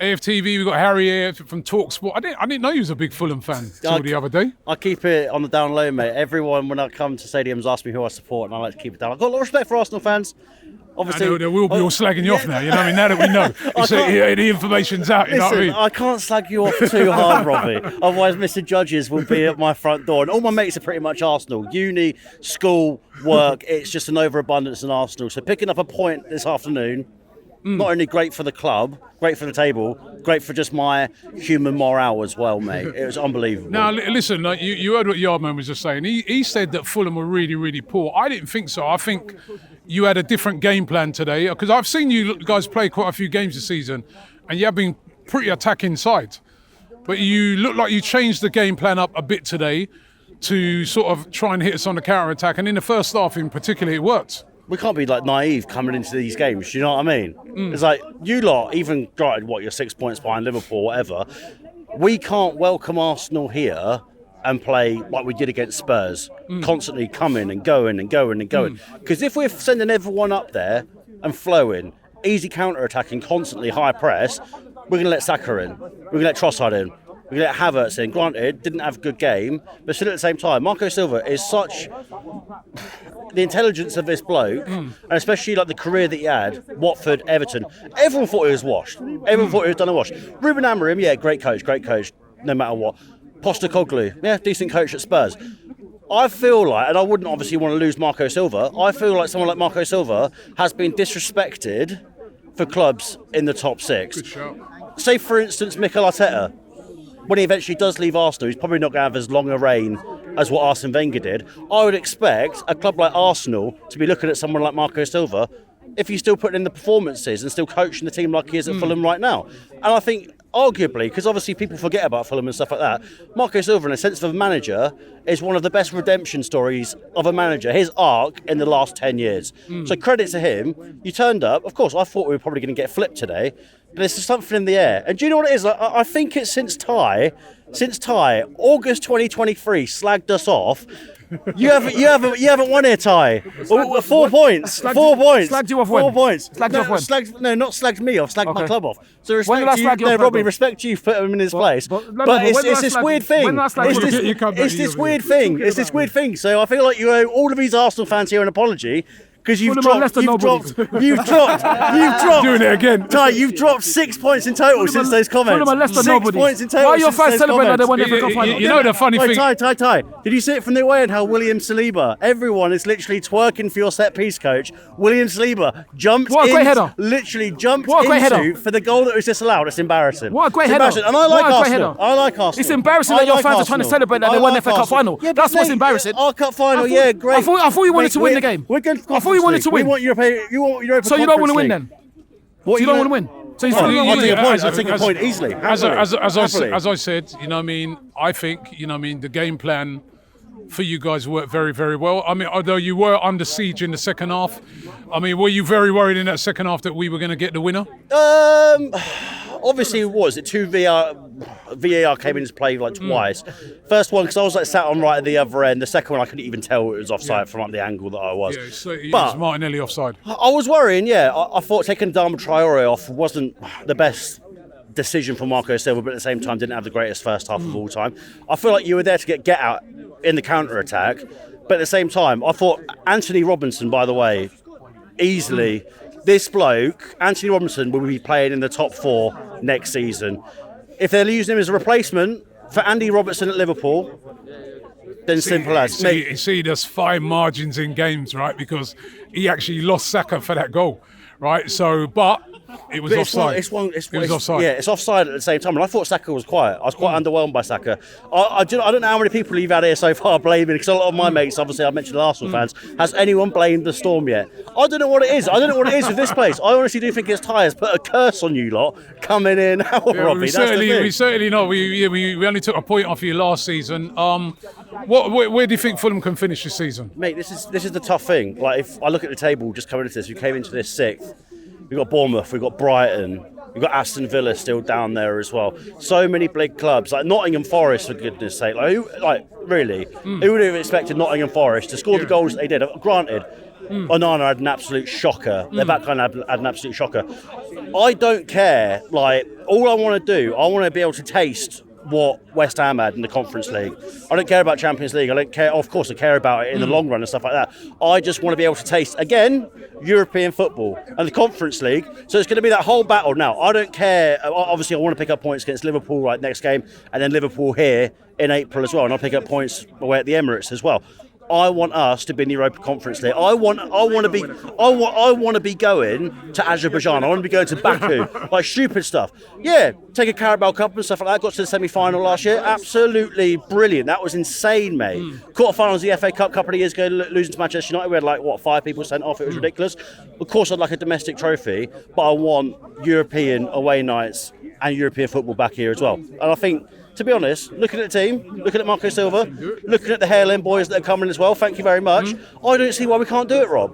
AFTV, we've got Harry here from TalkSport. I didn't know you was a big Fulham fan till the other day. I keep it on the down low, mate. Everyone, when I come to stadiums, asks me who I support, and I like to keep it down. I've got a lot of respect for Arsenal fans. Obviously, I know they will be all slagging you off now, you know what I mean? Now that we know, the information's out, you know what I mean? I can't slag you off too hard, Robbie. Otherwise, Mr. Judges will be at my front door. And all my mates are pretty much Arsenal. Uni, school, work, it's just an overabundance in Arsenal. So picking up a point this afternoon, not only great for the club, great for the table, great for just my human morale as well, mate. It was unbelievable. Now, listen, you heard what Yardman was just saying. He said that Fulham were really, really poor. I didn't think so. I think you had a different game plan today, because I've seen you guys play quite a few games this season, and you have been pretty attacking side. But you look like you changed the game plan up a bit today to sort of try and hit us on the counter-attack, and in the first half in particular, it worked. We can't be like naive coming into these games, you know what I mean? It's like, you lot, even granted, you're 6 points behind Liverpool, whatever, we can't welcome Arsenal here and play like we did against Spurs, constantly coming and going and going and going. Because if we're sending everyone up there and flowing, easy counter-attacking, constantly high press, we're going to let Saka in, we're going to let Trossard in, we're going to let Havertz in. Granted, didn't have a good game, but still at the same time, Marco Silva is such... The intelligence of this bloke, and especially like the career that he had, Watford, Everton, everyone thought he was washed. Everyone thought he was done a wash. Ruben Amorim, yeah, great coach, no matter what. Postecoglou, yeah, decent coach at Spurs. I feel like, and I wouldn't obviously want to lose Marco Silva, I feel like someone like Marco Silva has been disrespected for clubs in the top six. Good shout. Say, for instance, Mikel Arteta. When he eventually does leave Arsenal, he's probably not going to have as long a reign as what Arsene Wenger did. I would expect a club like Arsenal to be looking at someone like Marco Silva if he's still putting in the performances and still coaching the team like he is at Fulham right now. And I think, arguably, because obviously people forget about Fulham and stuff like that, Marco Silva, in a sense of a manager, is one of the best redemption stories of a manager, his arc in the last 10 years. So credit to him. You turned up. Of course, I thought we were probably going to get flipped today. But there's something in the air. And do you know what it is? I think it's since Ty, August 2023, slagged us off. You haven't won here, Ty. 4 points. 4 points. Slagged you off when? 4 points. Slagged you off when? No, not slagged me off. Slagged my club off. So When did I respect slag you. your No, club Robbie, off? respect you. Put him in his place. but it's this weird thing. It's this weird thing. So I feel like you owe all of these Arsenal fans here an apology. Because you've dropped Doing it again. Ty, you've dropped 6 points in total since those comments. Fulham are less than 6 nobody. points in total. Why are your since fans those celebrating like they won comments. the FA Cup final? You know the funny thing... Ty. Did you see it from the away end how William Saliba, everyone is literally twerking for your set piece coach. William Saliba jumped What a great header. Literally jumped What a great into header. for the goal that was disallowed. It's embarrassing. What a great It's header. embarrassing. And I like What a great Arsenal. header. I like Arsenal. It's embarrassing I that your like fans are trying to Arsenal. celebrate that I they won the like FA Cup Arsenal. final. Yeah, That's but what's mate, embarrassing. Our cup final, yeah, great. I thought you wanted to win the game. We're going I thought you wanted to win. We want Europa. You want Europa. So you don't want to win Conference then? League. What So you don't want to win? So you Oh, you- I'll you- take a point. I'll as- take a as- point easily. As Happily. I said, you know what I mean, I think, you know what I mean, the game plan for you guys worked very, very well. I mean, although you were under siege in the second half, I mean, were you very worried in that second half that we were going to get the winner? Obviously it was. The two VAR came into play like twice. First one, because I was like sat on right at the other end. The second one, I couldn't even tell it was offside from like the angle that I was. Yeah, so it But was Martinelli offside. I was worrying, yeah. I thought taking Dama Traore off wasn't the best decision for Marco Silva, but at the same time didn't have the greatest first half of all time. I feel like you were there to get out in the counter-attack, but at the same time, I thought Anthony Robinson, by the way, easily, this bloke, Anthony Robinson, will be playing in the top 4 next season. If they're using him as a replacement for Andy Robertson at Liverpool, then simple as. You see, there's fine margins in games, right? Because he actually lost Saka for that goal, right? So, but it was offside. It was offside. Yeah, it's offside at the same time. And I thought Saka was quiet. I was quite underwhelmed by Saka. I don't know how many people you've had here so far blaming, because a lot of my mates, obviously I mentioned the Arsenal fans, has anyone blamed the Storm yet? I don't know what it is. I don't know what it is with this place. I honestly do think it's Ty has put a curse on you lot coming in. Robbie, we certainly know. We only took a point off you last season. Where do you think Fulham can finish this season? Mate, this is the tough thing. Like, if I look at the table just coming into this, we came into this 6th. We've got Bournemouth, we've got Brighton, we've got Aston Villa still down there as well. So many big clubs, like Nottingham Forest, for goodness sake. Who would have expected Nottingham Forest to score the goals that they did? Granted, Onana had an absolute shocker. Their back line had an absolute shocker. I don't care. Like, all I want to do, I want to be able to taste what West Ham had in the Conference League. I don't care about Champions League. I don't care. Of course, I care about it in the long run and stuff like that. I just want to be able to taste, again, European football and the Conference League. So it's going to be that whole battle. Now, I don't care. Obviously, I want to pick up points against Liverpool next game, and then Liverpool here in April as well. And I'll pick up points away at the Emirates as well. I want us to be in the Europa Conference League. I want to be going to Azerbaijan. I want to be going to Baku, like stupid stuff. Yeah, take a Carabao Cup and stuff like that. Got to the semi-final last year. Absolutely brilliant. That was insane, mate. Quarterfinals of the FA Cup a couple of years ago, losing to Manchester United. We had 5 people sent off. It was ridiculous. Of course, I'd like a domestic trophy, but I want European away nights and European football back here as well. And I think, to be honest, looking at the team, looking at Marco Silva, looking at the Hairlem boys that are coming as well, thank you very much. I don't see why we can't do it, Rob.